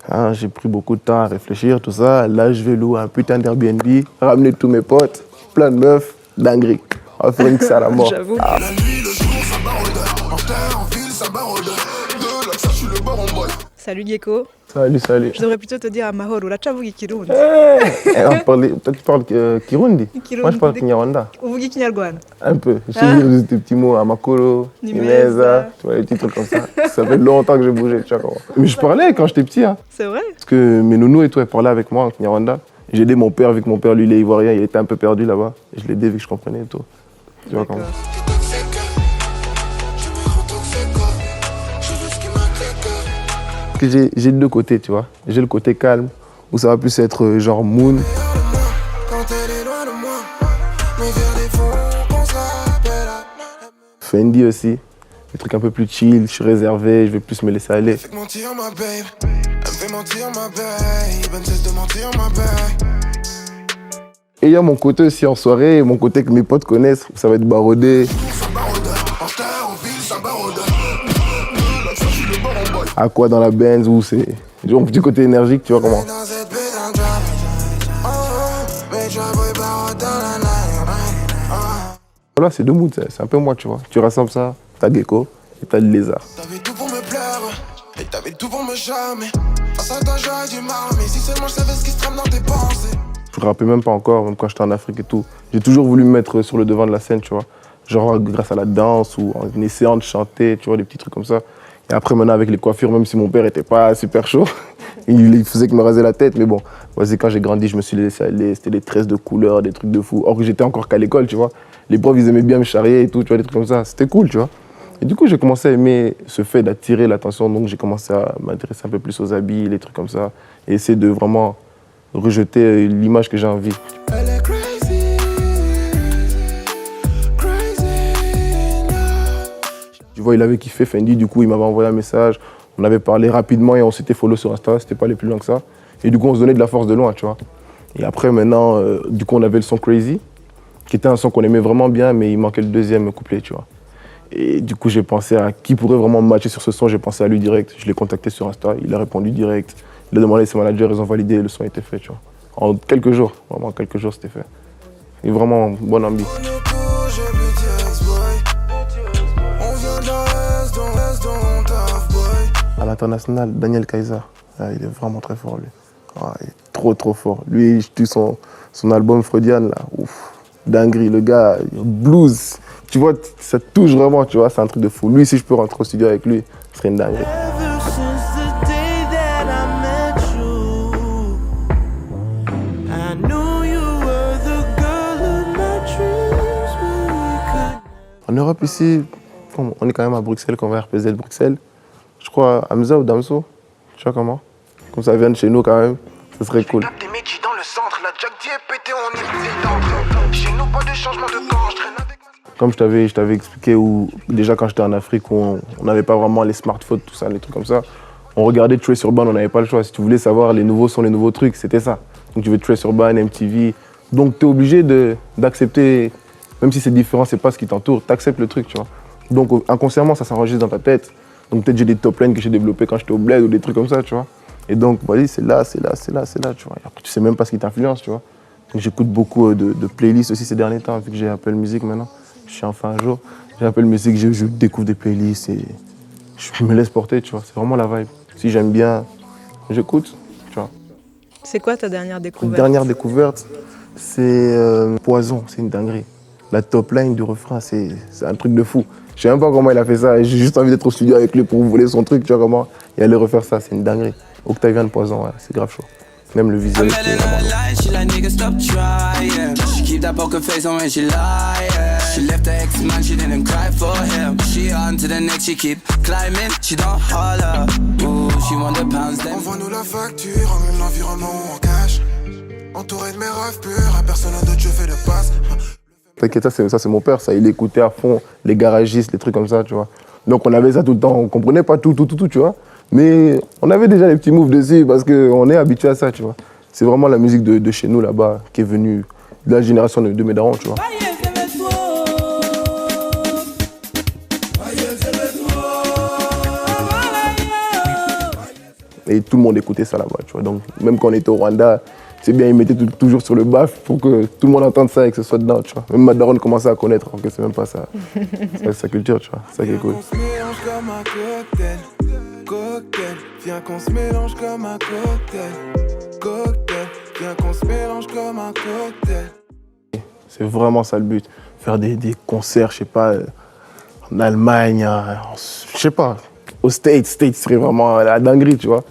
Hein, j'ai pris beaucoup de temps à réfléchir, tout ça. Là, je vais louer un putain d'Airbnb, ramener tous mes potes, plein de meufs, dinguerie. On va faire une ça à la mort. J'avoue. Ah. La nuit, le jour, ça barode. En terre, en ville, ça barode. De là, ça, je suis le baron boy. Salut Gecko. Salut, salut. Je devrais plutôt te dire Amahoro, la chavugi Kirundi. Toi, tu parles Kirundi. Kirundi. Moi, je parle Kinyarwanda. Uvugi Kinyarwanda. Un peu. Je sais dire des petits mots, Amakoro, Nimeza, tu vois, des petits trucs comme ça. Ça fait longtemps que j'ai bougé, tu vois comment. Mais je parlais quand j'étais petit, hein. C'est vrai? Parce que mes nounous et tout, ils parlaient avec moi en Kinyarwanda. J'ai aidé mon père, vu que mon père, lui, il est ivoirien, il était un peu perdu là-bas. Et je l'ai aidé vu que je comprenais et tout. Tu vois comment. J'ai deux côtés, tu vois. J'ai le côté calme, où ça va plus être genre moon. Fendi aussi, des trucs un peu plus chill, je suis réservé, je vais plus me laisser aller. Et il y a mon côté aussi en soirée, mon côté que mes potes connaissent, ça va être barodé. À quoi dans la Benz, où c'est genre un petit côté énergique, tu vois comment. Voilà, c'est deux moods, c'est un peu moi, tu vois. Tu rassembles ça, t'as Gecko et t'as le lézard. T'avais tout pour me plaire, et t'avais tout pour me charmer. Face à toi, j'aurais du mal, mais si seulement je savais ce qui se trame dans tes pensées. Je me rappelle même pas encore, même quand j'étais en Afrique et tout. J'ai toujours voulu me mettre sur le devant de la scène, tu vois. Genre grâce à la danse ou en essayant de chanter, tu vois, des petits trucs comme ça. Et après, maintenant, avec les coiffures, même si mon père était pas super chaud, il faisait que me raser la tête. Mais bon, vas-y, quand j'ai grandi, je me suis laissé aller. C'était des tresses de couleurs, des trucs de fou. Or que j'étais encore qu'à l'école, tu vois. Les profs, ils aimaient bien me charrier et tout, tu vois, des trucs comme ça. C'était cool, tu vois. Et du coup, j'ai commencé à aimer ce fait d'attirer l'attention. Donc, j'ai commencé à m'intéresser un peu plus aux habits, les trucs comme ça. Et essayer de vraiment rejeter l'image que j'ai envie. Elle est crazy, crazy now. Tu vois, il avait kiffé Fendi, du coup, il m'avait envoyé un message. On avait parlé rapidement et on s'était follow sur Insta, c'était pas aller plus loin que ça. Et du coup, on se donnait de la force de loin, tu vois. Et après, maintenant, du coup, on avait le son Crazy, qui était un son qu'on aimait vraiment bien, mais il manquait le deuxième couplet, tu vois. Et du coup, j'ai pensé à qui pourrait vraiment matcher sur ce son, j'ai pensé à lui direct. Je l'ai contacté sur Insta, il a répondu direct. Il a demandé à ses managers, ils ont validé, le son était fait, tu vois. En quelques jours, vraiment, en quelques jours, c'était fait. Et vraiment, bonne ambi. À l'international, Daniel Kaiser, il est vraiment très fort, lui. Ah, il est trop, trop fort. Lui, je tue son album Freudian, là. Ouf, dinguerie, le gars, blues. Tu vois, ça touche vraiment, tu vois, c'est un truc de fou. Lui, si je peux rentrer au studio avec lui, ce serait une dinguerie. En Europe, ici, on est quand même à Bruxelles, quand on va à RPZ Bruxelles. Je crois Hamza ou Damso, tu vois comment. Comme ça vient de chez nous quand même, ça serait cool. Comme je t'avais expliqué, où, déjà quand j'étais en Afrique, où on n'avait pas vraiment les smartphones, tout ça, les trucs comme ça. On regardait Trace Urban, on n'avait pas le choix. Si tu voulais savoir les nouveaux sons, les nouveaux trucs, c'était ça. Donc tu veux Trace Urban, MTV. Donc tu es obligé d'accepter, même si c'est différent, c'est pas ce qui t'entoure, tu acceptes le truc, tu vois. Donc inconsciemment, ça s'enregistre dans ta tête. Donc peut-être j'ai des top lines que j'ai développées quand j'étais au bled ou des trucs comme ça, tu vois. Et donc, vas-y, c'est là, tu vois. Et après, tu sais même pas ce qui t'influence, tu vois. Donc j'écoute beaucoup de playlists aussi ces derniers temps, vu que j'ai Apple Music maintenant. Je suis enfin un jour. J'ai Apple Music, je découvre des playlists et je me laisse porter, tu vois. C'est vraiment la vibe. Si j'aime bien, j'écoute, tu vois. C'est quoi ta dernière découverte? La dernière découverte, c'est Poison, c'est une dinguerie. La top line du refrain, c'est un truc de fou. Je sais même pas comment il a fait ça, j'ai juste envie d'être au studio avec lui pour voler son truc, tu vois comment. Et aller refaire ça, c'est une dinguerie. Octavien Poison, ouais, c'est grave chaud. Même le visuel, c'est vraiment Envoie-nous la facture, emmène l'environnement en cash. Entouré de mes rêves purs, à personne d'autre je fais de passe. T'inquiète, ça c'est mon père, ça. Il écoutait à fond les garagistes, les trucs comme ça, tu vois. Donc on avait ça tout le temps, on comprenait pas tout, tu vois. Mais on avait déjà les petits moves dessus parce qu'on est habitué à ça, tu vois. C'est vraiment la musique de chez nous là-bas qui est venue de la génération de mes darons, tu vois. Et tout le monde écoutait ça là-bas, tu vois. Donc, même quand on était au Rwanda, c'est bien, ils mettaient toujours sur le baf pour que tout le monde entende ça et que ce soit dedans, tu vois. Même ma daronne commençait à connaître, alors que c'est même pas ça. C'est sa culture, tu vois. C'est ça qui est cool. On se mélange comme un cocktail, cocktail. Viens qu'on se mélange comme un cocktail, cocktail. Viens qu'on se mélange comme un cocktail. C'est vraiment ça le but. Faire des concerts, je sais pas, en Allemagne, je sais pas, aux States serait vraiment la dinguerie, tu vois.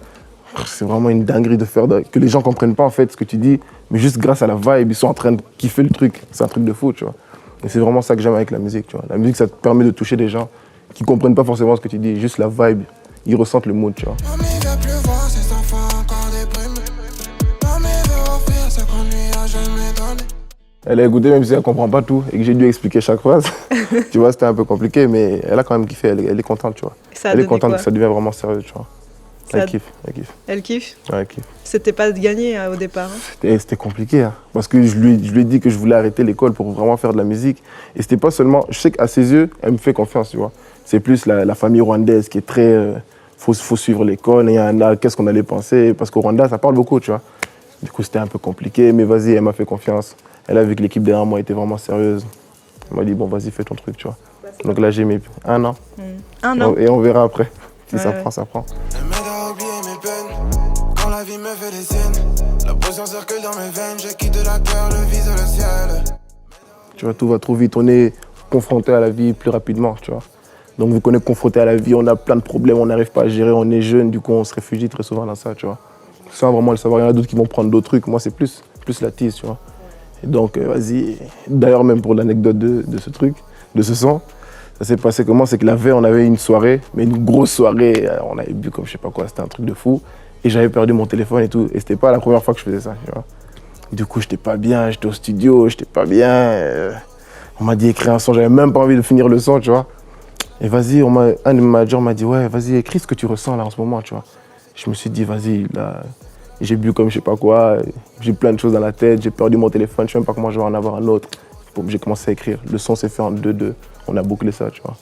C'est vraiment une dinguerie de faire, que les gens comprennent pas en fait ce que tu dis, mais juste grâce à la vibe, ils sont en train de kiffer le truc. C'est un truc de fou, tu vois. Et c'est vraiment ça que j'aime avec la musique, tu vois. La musique, ça te permet de toucher des gens qui comprennent pas forcément ce que tu dis, juste la vibe, ils ressentent le mood, tu vois. Mamie va pleuvoir, ses enfants encore déprimés. Mamie veut offrir ce qu'on lui a jamais donné. Elle a écouté même si elle comprend pas tout et que j'ai dû expliquer chaque phrase. Tu vois, c'était un peu compliqué, mais elle a quand même kiffé, elle est contente, tu vois. Ça a Elle est donné contente quoi? que ça devienne vraiment sérieux, tu vois. Ça a- Elle kiffe, elle kiffe. Elle kiffe? Ouais, elle kiffe. C'était pas gagné au départ. Hein. C'était compliqué, hein, parce que je lui ai dit que je voulais arrêter l'école pour vraiment faire de la musique. Et c'était pas seulement, je sais qu'à ses yeux, elle me fait confiance, tu vois. C'est plus la famille rwandaise qui est très, faut suivre l'école, et qu'est-ce qu'on allait penser, parce qu'au Rwanda, ça parle beaucoup, tu vois. Du coup, c'était un peu compliqué, mais vas-y, elle m'a fait confiance. Elle a vu que l'équipe derrière moi était vraiment sérieuse. Elle m'a dit, bon, vas-y, fais ton truc, tu vois. Donc là, j'ai mis 1 an. Un an. Et on verra après. Si ça Ouais. prend, ça prend. Elle m'aide à oublier mes peines. Quand la vie me fait des siennes, la potion circule dans mes veines. Je quitte la terre, je vise le ciel. Tu vois, tout va trop vite. On est confronté à la vie plus rapidement, tu vois. Donc, vu qu'on est confronté à la vie, on a plein de problèmes, on n'arrive pas à gérer, on est jeune, du coup, on se réfugie très souvent dans ça, tu vois. Sans vraiment le savoir, il y en a d'autres qui vont prendre d'autres trucs. Moi, c'est plus la tease, tu vois. Et donc, vas-y. D'ailleurs, même pour l'anecdote de ce truc, de ce son, ça s'est passé comment? C'est que la veille, on avait une soirée, mais une grosse soirée. On avait bu comme je sais pas quoi, c'était un truc de fou. Et j'avais perdu mon téléphone et tout. Et c'était pas la première fois que je faisais ça, tu vois. Et du coup, j'étais pas bien, j'étais au studio, j'étais pas bien. On m'a dit écrire un son, j'avais même pas envie de finir le son, tu vois. Et vas-y, un de mes managers m'a dit, ouais, vas-y, écris ce que tu ressens là en ce moment, tu vois. Je me suis dit, vas-y, là, j'ai bu comme je sais pas quoi, j'ai plein de choses dans la tête, j'ai perdu mon téléphone, je sais même pas comment je vais en avoir un autre. J'ai commencé à écrire. Le son s'est fait en 2-2. On a bouclé ça, tu vois.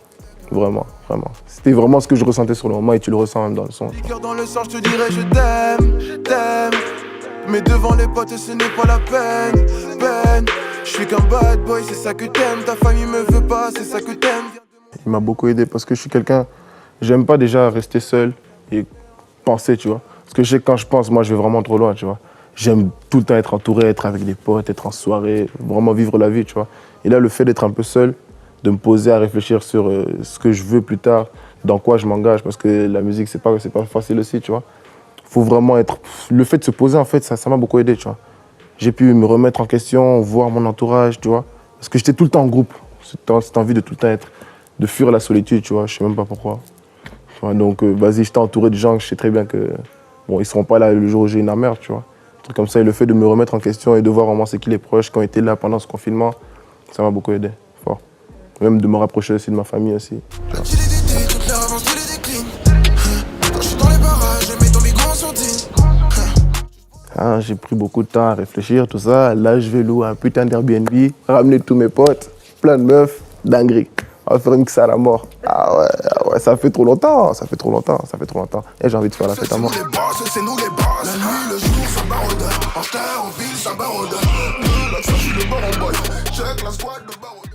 Vraiment, vraiment. C'était vraiment ce que je ressentais sur le moment et tu le ressens même dans le son. Tu vois. Cœur dans le sang, je te dirais je t'aime. Mais devant les potes, ce n'est pas la peine. Je suis qu'un bad boy, c'est ça que t'aimes. Ta famille me veut pas, c'est ça que t'aimes. Il m'a beaucoup aidé parce que je suis quelqu'un, j'aime pas déjà rester seul et penser, tu vois. Parce que je sais que quand je pense, moi, je vais vraiment trop loin, tu vois. J'aime tout le temps être entouré, être avec des potes, être en soirée, vraiment vivre la vie, tu vois. Et là, le fait d'être un peu seul, de me poser à réfléchir sur ce que je veux plus tard, dans quoi je m'engage, parce que la musique, c'est pas facile aussi, tu vois. Faut vraiment être... Le fait de se poser, en fait, ça m'a beaucoup aidé, tu vois. J'ai pu me remettre en question, voir mon entourage, tu vois. Parce que j'étais tout le temps en groupe. Cette envie de tout le temps être... de fuir la solitude, tu vois, je sais même pas pourquoi. Tu vois, donc, vas-y, j'étais entouré de gens que je sais très bien que... Bon, ils seront pas là le jour où j'ai une mère, tu vois. Un truc comme ça, et le fait de me remettre en question et de voir vraiment c'est qui les proches qui ont été là pendant ce confinement, ça m'a beaucoup aidé, fort. Même de me rapprocher aussi de ma famille aussi. La petite idée, toutes les revanches, tous les déclines. Quand je suis dans les barrages, je mets ton bigon en sourdine. Ah, j'ai pris beaucoup de temps à réfléchir, tout ça. Là, je vais louer un putain d'Airbnb, ramener tous mes potes, plein de meufs, dinguerie. On va faire une à la mort. Ah ouais, ça fait trop longtemps, ça fait trop longtemps. Et j'ai envie de faire la fête à mort. C'est nous les boss, c'est nous les boss. La nuit, le jour, ça baronne. En terre, en ville, ça baronne. Là, je suis le baron boy. Check la squad de baronne.